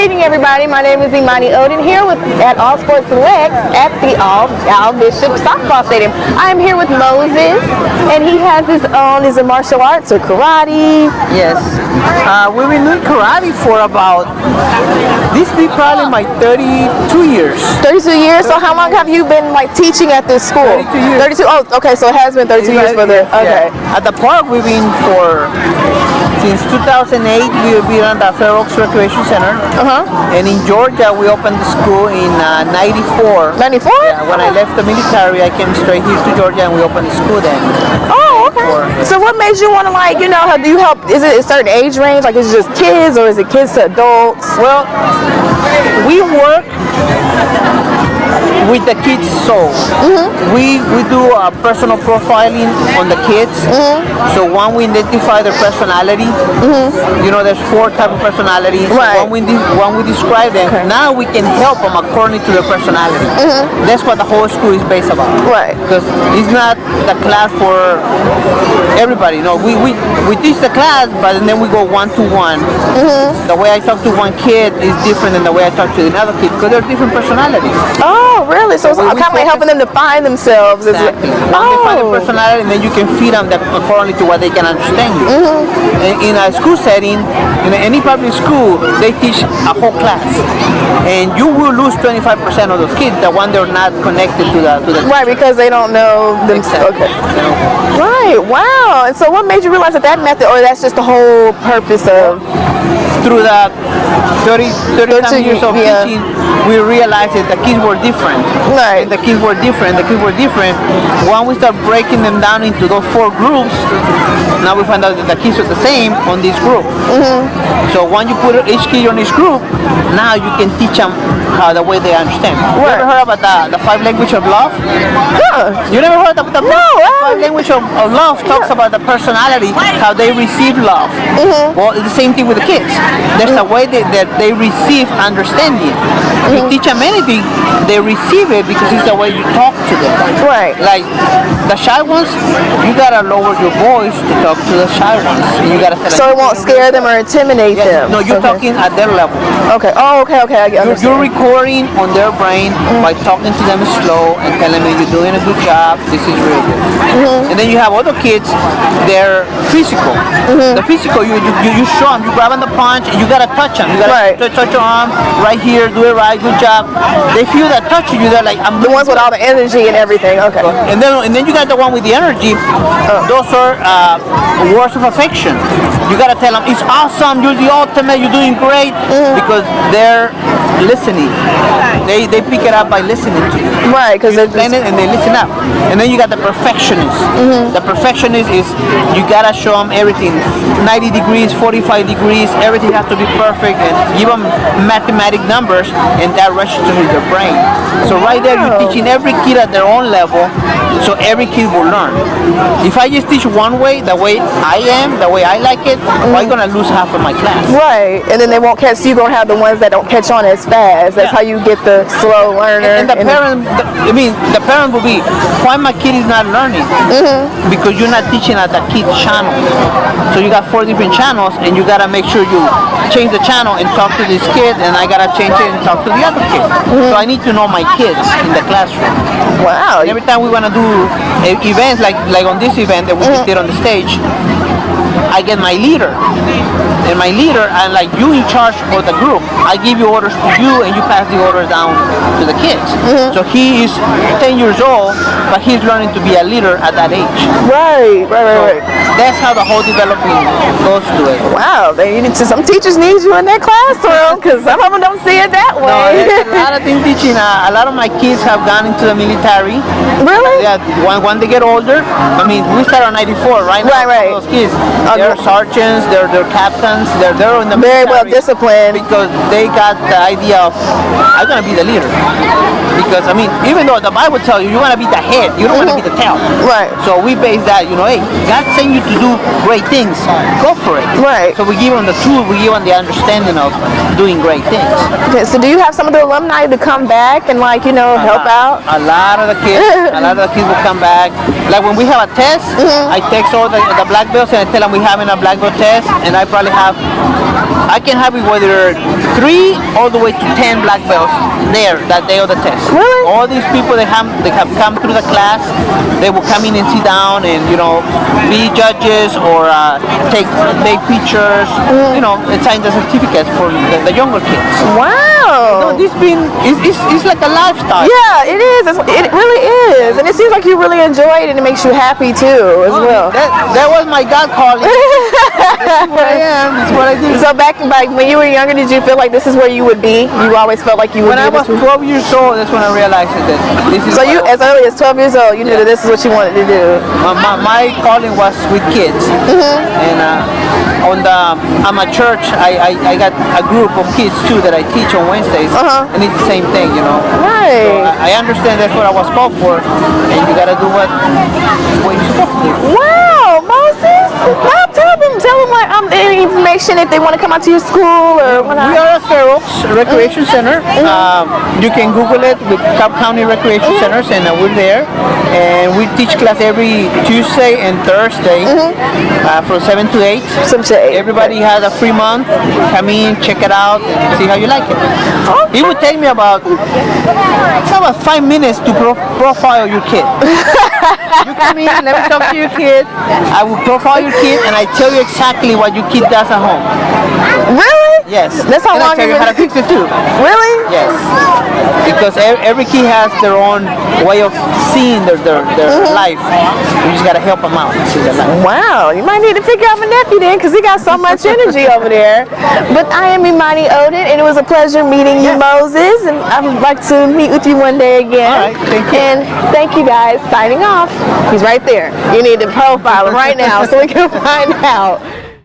evening, everybody. My name is Imani Oden here at All Sports Select at the Al Bishop Softball Stadium. I'm here with Moses, and he has his own. Is it martial arts or karate? Yes. We've been doing karate for about, this will be probably my 32 years. 32 years? So how long have you been teaching at this school? 32 years. 32, oh, okay, so it has been 32 years for the, okay. Yeah. At the park we've been since 2008, we've been at the Fair Oaks Recreation Center. And in Georgia, we opened the school in 94. 94? Yeah, when I left the military, I came straight here to Georgia and we opened the school then. Oh, okay. So what made you want to do you help, is it a certain age range? Like is it just kids or is it kids to adults? Well, we work with the kids' soul. We do personal profiling on the kids. So one, we identify their personality. You know, there's 4 types of personalities. Right. So when we describe them, now we can help them according to their personality. That's what the whole school is based about. Right. Because it's not the class for everybody. No, we teach the class, but then we go one-to-one. The way I talk to one kid is different than the way I talk to another kid because they're different personalities. Oh, really? So it's kind of like helping them to find themselves. Exactly. Once they find their personality, and then you can feed them according to what they can understand you. In a school setting, in any public school, they teach a whole class, and you will lose 25% of those kids, the one they're not connected to the right, because they don't know themselves. Exactly. Okay. Right. Wow. And so, what made you realize that method, or that's just the whole purpose of? Through the 30 years of teaching, we realized that the kids were different. Right. And the kids were different. When we start breaking them down into those 4 groups, now we find out that the kids are the same on this group. So when you put each kid on each group, now you can teach them the way they understand. You ever heard about the 5 languages of love? You never heard of the 5 languages of love talks about the personality, how they receive love. Well, it's the same thing with the kids. There's a way that they receive understanding. You teach them anything, they receive it because it's the way you talk to them. Right. Like the shy ones, you gotta lower your voice to talk to the shy ones. You gotta tell them. So it won't scare them or intimidate them. No, you're talking at their level. Okay. Oh, okay. I get it. You're recording on their brain by talking to them slow and telling them you're doing a good job. This is really good. And then you have other kids, they're physical. The physical, you show them, you grab on the punch, and you gotta touch them. You gotta touch your arm right here, do it right, good job. They feel that touching you, they're like, I'm the ones with all the energy and everything. Okay. And then you got the one with the energy. Those are words of affection. You gotta tell them it's awesome, you're the ultimate, you're doing great, because they're listening. They pick it up by listening to you. Right, because they're explain it and they listen up. And then you got the perfectionist. The perfectionist is you gotta show them everything, 90 degrees, 45 degrees, everything has to be perfect, and give them mathematic numbers, and that registers in their brain. So right there, you're teaching every kid at their own level, so every kid will learn. If I just teach one way, the way I am, the way I like it, I'm gonna lose half of my class. Right, and then they won't catch. So you're gonna have the ones that don't catch on as fast. That's how you get the slow learner. And the parent will be, why my kid is not learning? Because you're not teaching at the kid channel. So you got 4 different channels, and you gotta make sure you change the channel and talk to this kid, and I gotta change it and talk to the other kid. So I need to know my kids in the classroom. Wow. And every time we wanna do events like on this event that we just did on the stage, I get my leader. And my leader, and like you in charge of the group, I give you orders to you and you pass the orders down to the kids. So he is 10 years old, but he's learning to be a leader at that age. Right. That's how the whole development goes to it. Wow, some teachers need you in their classroom because some of them don't see it that way. No, there's a lot of things teaching. A lot of my kids have gone into the military. Really? Yeah, when they get older, I mean, we started on 94, right? Right. Those kids, they're sergeants, they're captains, they're in the very military well disciplined because they got the idea of I'm gonna be the leader. Because I mean, even though the Bible tells you want to be the head, you don't want to be the tail. Right. So we base that, hey, God sent you to do great things. Go for it. Right. So we give them the tool, we give them the understanding of doing great things. Okay, so do you have some of the alumni to come back and help out? A lot of the kids will come back. Like when we have a test, I text all the black belts and I tell them we're having a black belt test, and I probably have I can have it whether 3 all the way to 10 black belts there that day of the test. Really? All these people they have come through the class. They will come in and sit down and be judges or take pictures. And sign the certificates for the younger kids. Wow. It's like a lifestyle. Yeah, it is. It really is, and it seems like you really enjoy it, and it makes you happy too, as well. That was my God calling. That's who I am. That's what I do. So back when you were younger, did you feel like this is where you would be? You always felt like you would. When I was 12 years old, that's when I realized that this is. So you, as early as 12 years old, you knew that this is what you wanted to do. My calling was with kids, and at my church, I got a group of kids too that I teach on Wednesdays, and it's the same thing, Right. So I understand that's what I was called for, and you gotta do what you're supposed to do. Wow, Moses! Now tell them like any information if they want to come out to your school or whatnot. We are at Fair Oaks Recreation Center. You can Google it with Cobb County Recreation Centers, and we're there. And we teach class every Tuesday and Thursday from 7 to 8. 7 to 8. Everybody has a free month. Come in, check it out, and see how you like it. Okay. It would take me about 5 minutes to profile your kid. You come in, let me talk to your kid. I will profile your kid, and I tell you exactly what your kid does at home. Really? Yes. That's how and long I tell you how to fix it too. Really? Yes. Because every kid has their own way of seeing their life. You just gotta help them out see their life. Wow, you might need to pick up a nephew then, because he got so much energy over there. But I am Imani Oden, and it was a pleasure meeting you, Moses, and I would like to meet with you one day again. All right, thank you. And thank you guys. Signing off. He's right there. You need to profile him right now so we can find out.